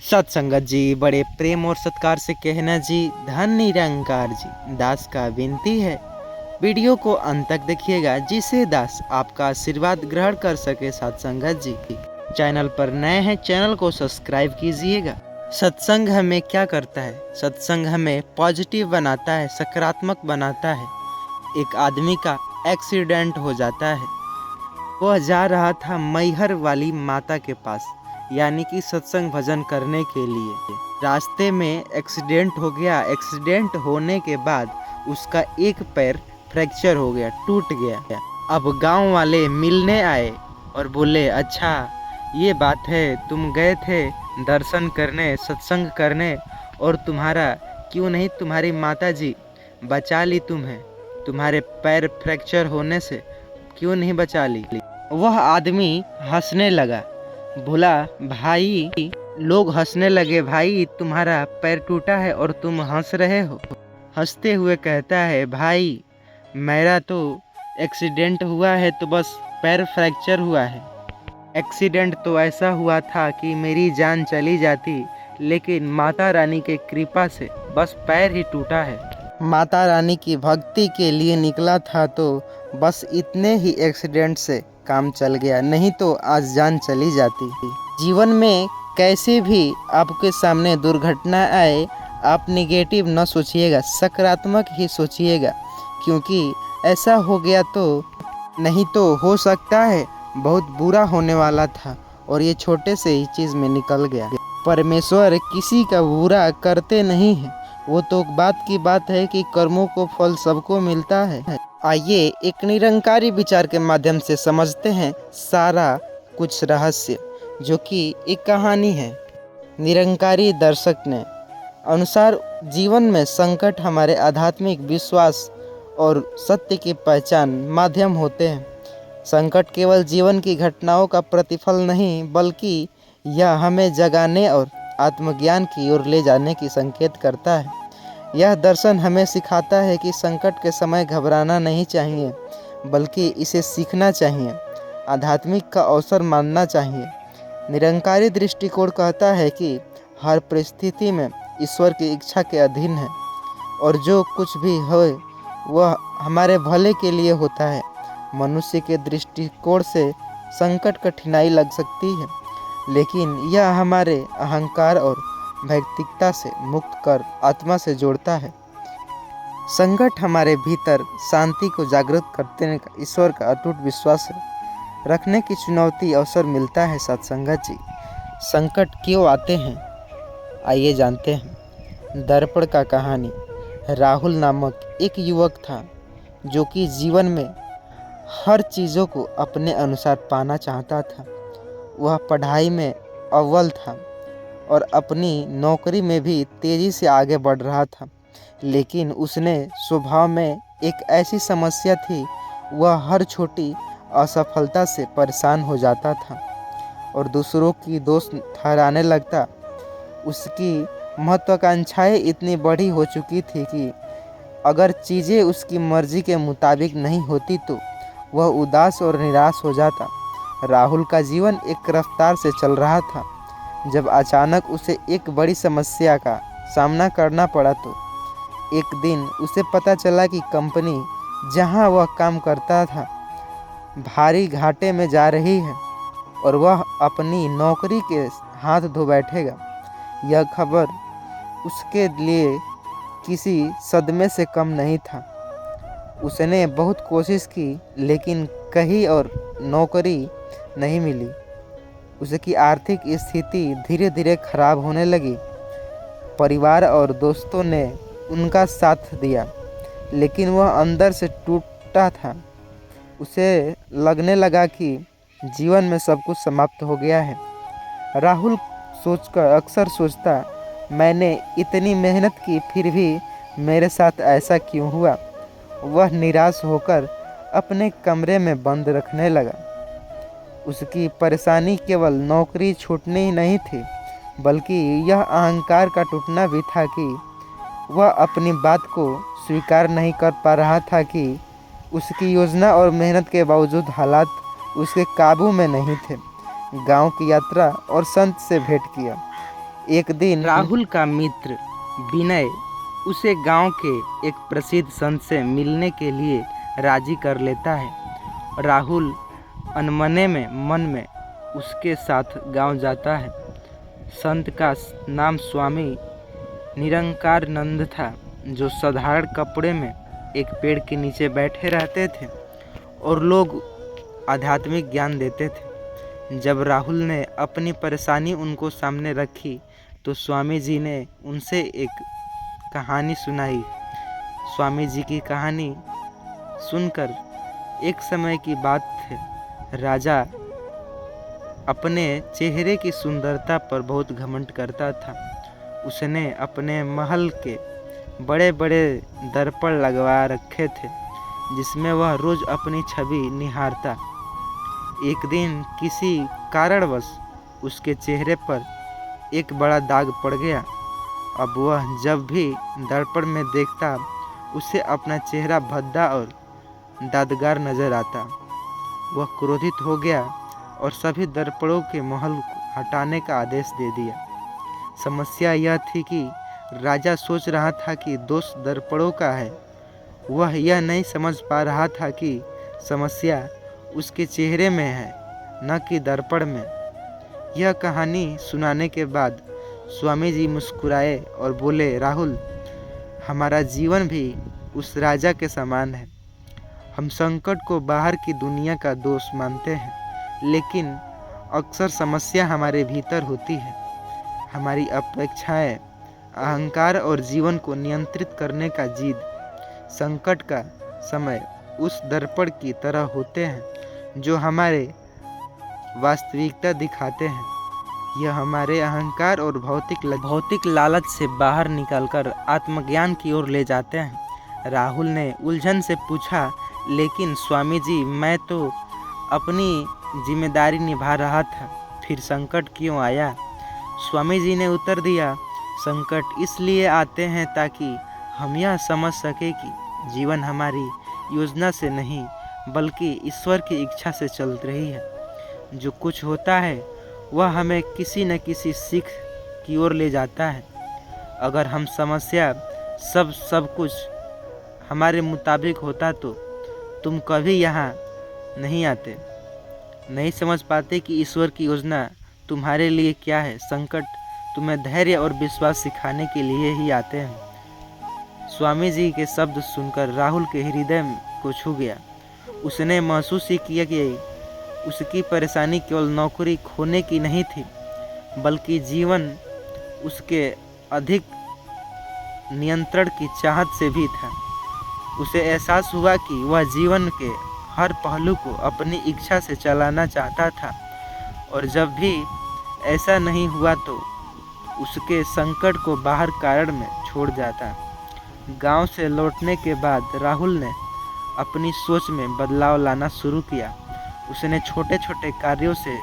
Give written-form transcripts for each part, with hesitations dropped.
सत्संगत जी बड़े प्रेम और सत्कार से कहना जी, धन निरंकार जी, दास का विनती है वीडियो को अंत तक देखिएगा जिससे दास आपका आशीर्वाद ग्रहण कर सके। सत्संगत जी चैनल पर नए हैं, चैनल को सब्सक्राइब कीजिएगा। सत्संग हमें क्या करता है? सत्संग हमें पॉजिटिव बनाता है, सकारात्मक बनाता है। एक आदमी का एक्सीडेंट हो जाता है, वह जा रहा था मैहर वाली माता के पास, यानी कि सत्संग भजन करने के लिए। रास्ते में एक्सीडेंट हो गया। एक्सीडेंट होने के बाद उसका एक पैर फ्रैक्चर हो गया, टूट गया। अब गांव वाले मिलने आए और बोले, अच्छा ये बात है, तुम गए थे दर्शन करने, सत्संग करने, और तुम्हारा क्यों नहीं तुम्हारी माता जी बचा ली तुम्हें, तुम्हारे पैर फ्रैक्चर होने से क्यों नहीं बचा ली? वह आदमी हंसने लगा, बोला, भाई लोग हंसने लगे, भाई तुम्हारा पैर टूटा है और तुम हंस रहे हो। हंसते हुए कहता है, भाई मेरा तो एक्सीडेंट हुआ है तो बस पैर फ्रैक्चर हुआ है। एक्सीडेंट तो ऐसा हुआ था कि मेरी जान चली जाती, लेकिन माता रानी के कृपा से बस पैर ही टूटा है। माता रानी की भक्ति के लिए निकला था तो बस इतने ही एक्सीडेंट से काम चल गया, नहीं तो आज जान चली जाती। जीवन में कैसे भी आपके सामने दुर्घटना आए, आप नेगेटिव न सोचिएगा, सकारात्मक ही सोचिएगा, क्योंकि ऐसा हो गया तो नहीं तो हो सकता है बहुत बुरा होने वाला था और ये छोटे से ही चीज़ में निकल गया। परमेश्वर किसी का बुरा करते नहीं है, वो तो बात की बात है कि कर्मों को फल सबको मिलता है। आइए एक निरंकारी विचार के माध्यम से समझते हैं सारा कुछ रहस्य, जो कि एक कहानी है। निरंकारी दर्शक ने अनुसार जीवन में संकट हमारे आध्यात्मिक विश्वास और सत्य की पहचान माध्यम होते हैं। संकट केवल जीवन की घटनाओं का प्रतिफल नहीं, बल्कि यह हमें जगाने और आत्मज्ञान की ओर ले जाने की संकेत करता है। यह दर्शन हमें सिखाता है कि संकट के समय घबराना नहीं चाहिए, बल्कि इसे सीखना चाहिए, आध्यात्मिक का अवसर मानना चाहिए। निरंकारी दृष्टिकोण कहता है कि हर परिस्थिति में ईश्वर की इच्छा के अधीन है और जो कुछ भी हो वह हमारे भले के लिए होता है। मनुष्य के दृष्टिकोण से संकट कठिनाई लग सकती है, लेकिन यह हमारे अहंकार और भौतिकता से मुक्त कर आत्मा से जोड़ता है। संकट हमारे भीतर शांति को जागृत करने का ईश्वर का अटूट विश्वास रखने की चुनौती अवसर मिलता है। सत्संगत जी, संकट क्यों आते हैं, आइए जानते हैं। दर्पण का कहानी। राहुल नामक एक युवक था जो कि जीवन में हर चीज़ों को अपने अनुसार पाना चाहता था। वह पढ़ाई में अव्वल था और अपनी नौकरी में भी तेज़ी से आगे बढ़ रहा था, लेकिन उसने स्वभाव में एक ऐसी समस्या थी, वह हर छोटी असफलता से परेशान हो जाता था और दूसरों की दोष ठहराने लगता। उसकी महत्वाकांक्षाएं इतनी बड़ी हो चुकी थी कि अगर चीज़ें उसकी मर्जी के मुताबिक नहीं होती तो वह उदास और निराश हो जाता। राहुल का जीवन एक रफ्तार से चल रहा था, जब अचानक उसे एक बड़ी समस्या का सामना करना पड़ा। तो एक दिन उसे पता चला कि कंपनी जहां वह काम करता था भारी घाटे में जा रही है और वह अपनी नौकरी के हाथ धो बैठेगा। यह खबर उसके लिए किसी सदमे से कम नहीं था। उसने बहुत कोशिश की, लेकिन कहीं और नौकरी नहीं मिली। उसकी आर्थिक स्थिति धीरे धीरे खराब होने लगी। परिवार और दोस्तों ने उनका साथ दिया, लेकिन वह अंदर से टूटा था। उसे लगने लगा कि जीवन में सब कुछ समाप्त हो गया है। राहुल अक्सर सोचता, मैंने इतनी मेहनत की फिर भी मेरे साथ ऐसा क्यों हुआ। वह निराश होकर अपने कमरे में बंद रखने लगा। उसकी परेशानी केवल नौकरी छूटनी ही नहीं थी, बल्कि यह अहंकार का टूटना भी था कि वह अपनी बात को स्वीकार नहीं कर पा रहा था कि उसकी योजना और मेहनत के बावजूद हालात उसके काबू में नहीं थे। गांव की यात्रा और संत से भेंट किया। एक दिन राहुल का मित्र विनय उसे गांव के एक प्रसिद्ध संत से मिलने के लिए राजी कर लेता है। राहुल अनमने में मन में उसके साथ गांव जाता है। संत का नाम स्वामी निरंकारानंद था, जो साधारण कपड़े में एक पेड़ के नीचे बैठे रहते थे और लोग आध्यात्मिक ज्ञान देते थे। जब राहुल ने अपनी परेशानी उनको सामने रखी तो स्वामी जी ने उनसे एक कहानी सुनाई। स्वामी जी की कहानी सुनकर एक समय की बात है, राजा अपने चेहरे की सुंदरता पर बहुत घमंड करता था। उसने अपने महल के बड़े बड़े दर्पण लगवा रखे थे, जिसमें वह रोज अपनी छवि निहारता। एक दिन किसी कारणवश उसके चेहरे पर एक बड़ा दाग पड़ गया। अब वह जब भी दर्पण में देखता, उसे अपना चेहरा भद्दा और दादगार नजर आता। वह क्रोधित हो गया और सभी दर्पणों के महल को हटाने का आदेश दे दिया। समस्या यह थी कि राजा सोच रहा था कि दोष दर्पणों का है। वह यह नहीं समझ पा रहा था कि समस्या उसके चेहरे में है, न कि दर्पण में। यह कहानी सुनाने के बाद स्वामी जी मुस्कुराए और बोले, राहुल, हमारा जीवन भी उस राजा के समान है। हम संकट को बाहर की दुनिया का दोष मानते हैं, लेकिन अक्सर समस्या हमारे भीतर होती है। हमारी अपेक्षाएं, अहंकार और जीवन को नियंत्रित करने का जिद। संकट का समय उस दर्पण की तरह होते हैं जो हमारे वास्तविकता दिखाते हैं। यह हमारे अहंकार और भौतिक लालच से बाहर निकलकर आत्मज्ञान की ओर ले जाते हैं। राहुल ने उलझन से पूछा, लेकिन स्वामी जी, मैं तो अपनी जिम्मेदारी निभा रहा था, फिर संकट क्यों आया? स्वामी जी ने उत्तर दिया, संकट इसलिए आते हैं ताकि हम यह समझ सके कि जीवन हमारी योजना से नहीं बल्कि ईश्वर की इच्छा से चल रही है। जो कुछ होता है वह हमें किसी न किसी सीख की ओर ले जाता है। अगर हम समस्या सब कुछ हमारे मुताबिक होता तो तुम कभी यहाँ नहीं आते, नहीं समझ पाते कि ईश्वर की योजना तुम्हारे लिए क्या है। संकट तुम्हें धैर्य और विश्वास सिखाने के लिए ही आते हैं। स्वामी जी के शब्द सुनकर राहुल के हृदय को छू गया। उसने महसूस ही किया कि उसकी परेशानी केवल नौकरी खोने की नहीं थी, बल्कि जीवन उसके अधिक नियंत्रण की चाहत से भी था। उसे एहसास हुआ कि वह जीवन के हर पहलू को अपनी इच्छा से चलाना चाहता था, और जब भी ऐसा नहीं हुआ तो उसके संकट को बाहर कारण में छोड़ जाता। गांव से लौटने के बाद राहुल ने अपनी सोच में बदलाव लाना शुरू किया। उसने छोटे छोटे कार्यों से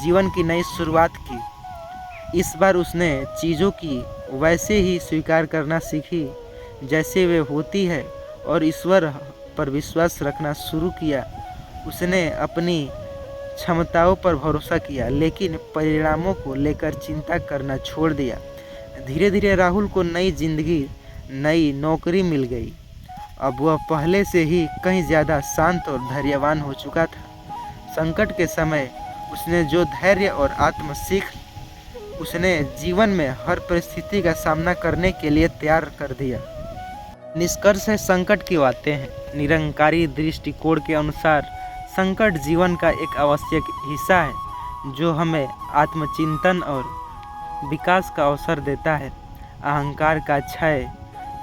जीवन की नई शुरुआत की। इस बार उसने चीज़ों की वैसे ही स्वीकार करना सीखी जैसे वे होती है और ईश्वर पर विश्वास रखना शुरू किया। उसने अपनी क्षमताओं पर भरोसा किया, लेकिन परिणामों को लेकर चिंता करना छोड़ दिया। धीरे धीरे राहुल को नई जिंदगी, नई नौकरी मिल गई। अब वह पहले से ही कहीं ज़्यादा शांत और धैर्यवान हो चुका था। संकट के समय उसने जो धैर्य और आत्म सीख उसने जीवन में हर परिस्थिति का सामना करने के लिए तैयार कर दिया। निष्कर्ष है, संकट क्यों आते हैं? निरंकारी दृष्टिकोण के अनुसार संकट जीवन का एक आवश्यक हिस्सा है जो हमें आत्मचिंतन और विकास का अवसर देता है। अहंकार का क्षय,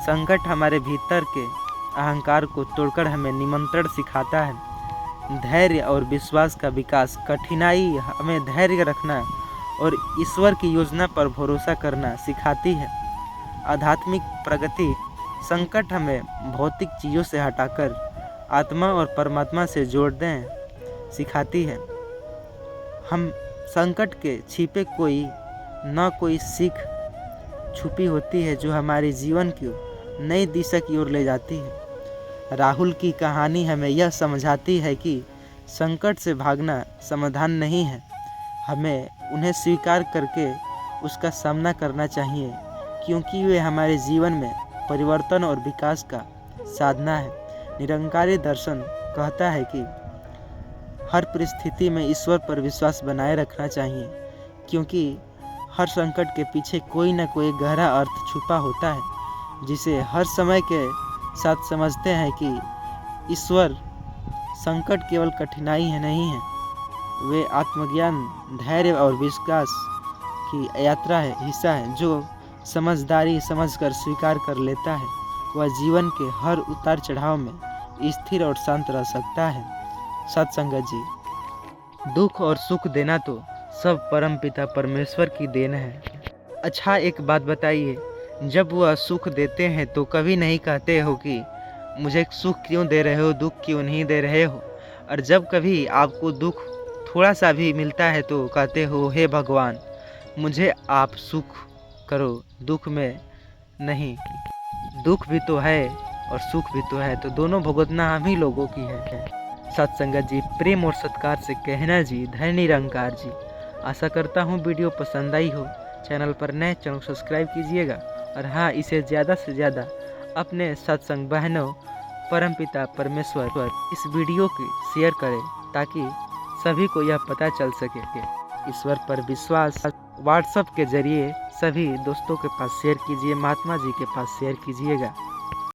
संकट हमारे भीतर के अहंकार को तोड़कर हमें निमंत्रण सिखाता है। धैर्य और विश्वास का विकास, कठिनाई हमें धैर्य रखना और ईश्वर की योजना पर भरोसा करना सिखाती है। आध्यात्मिक प्रगति, संकट हमें भौतिक चीज़ों से हटाकर आत्मा और परमात्मा से जोड़ने सिखाती है। हम संकट के छिपे कोई सीख छुपी होती है जो हमारे जीवन को नई दिशा की ओर ले जाती है। राहुल की कहानी हमें यह समझाती है कि संकट से भागना समाधान नहीं है। हमें उन्हें स्वीकार करके उसका सामना करना चाहिए, क्योंकि वे हमारे जीवन में परिवर्तन और विकास का साधना है। निरंकारी दर्शन कहता है कि हर परिस्थिति में ईश्वर पर विश्वास बनाए रखना चाहिए, क्योंकि हर संकट के पीछे कोई न कोई गहरा अर्थ छुपा होता है, जिसे हर समय के साथ समझते हैं कि ईश्वर संकट केवल कठिनाई है नहीं है, वे आत्मज्ञान, धैर्य और विश्वास की यात्रा है, हिस्सा है। जो समझदारी समझकर स्वीकार कर लेता है, वह जीवन के हर उतार चढ़ाव में स्थिर और शांत रह सकता है। सत्संगत जी, दुख और सुख देना तो सब परमपिता परमेश्वर की देन है। अच्छा, एक बात बताइए, जब वह सुख देते हैं तो कभी नहीं कहते हो कि मुझे सुख क्यों दे रहे हो, दुख क्यों नहीं दे रहे हो? और जब कभी आपको दुख थोड़ा सा भी मिलता है तो कहते हो, हे भगवान मुझे आप सुख करो, दुख में नहीं। दुख भी तो है और सुख भी तो है, तो दोनों भुगतना हम ही लोगों की है। सत्संगत जी, प्रेम और सत्कार से कहना जी, धन्य निरंकार जी। आशा करता हूँ वीडियो पसंद आई हो। चैनल पर नए, चैनल को सब्सक्राइब कीजिएगा, और हाँ, इसे ज़्यादा से ज़्यादा अपने सत्संग बहनों, परमपिता परमेश्वर पर इस वीडियो की शेयर करें, ताकि सभी को यह पता चल सके कि ईश्वर पर विश्वास। व्हाट्सएप के जरिए सभी दोस्तों के पास शेयर कीजिए, महात्मा जी के पास शेयर कीजिएगा।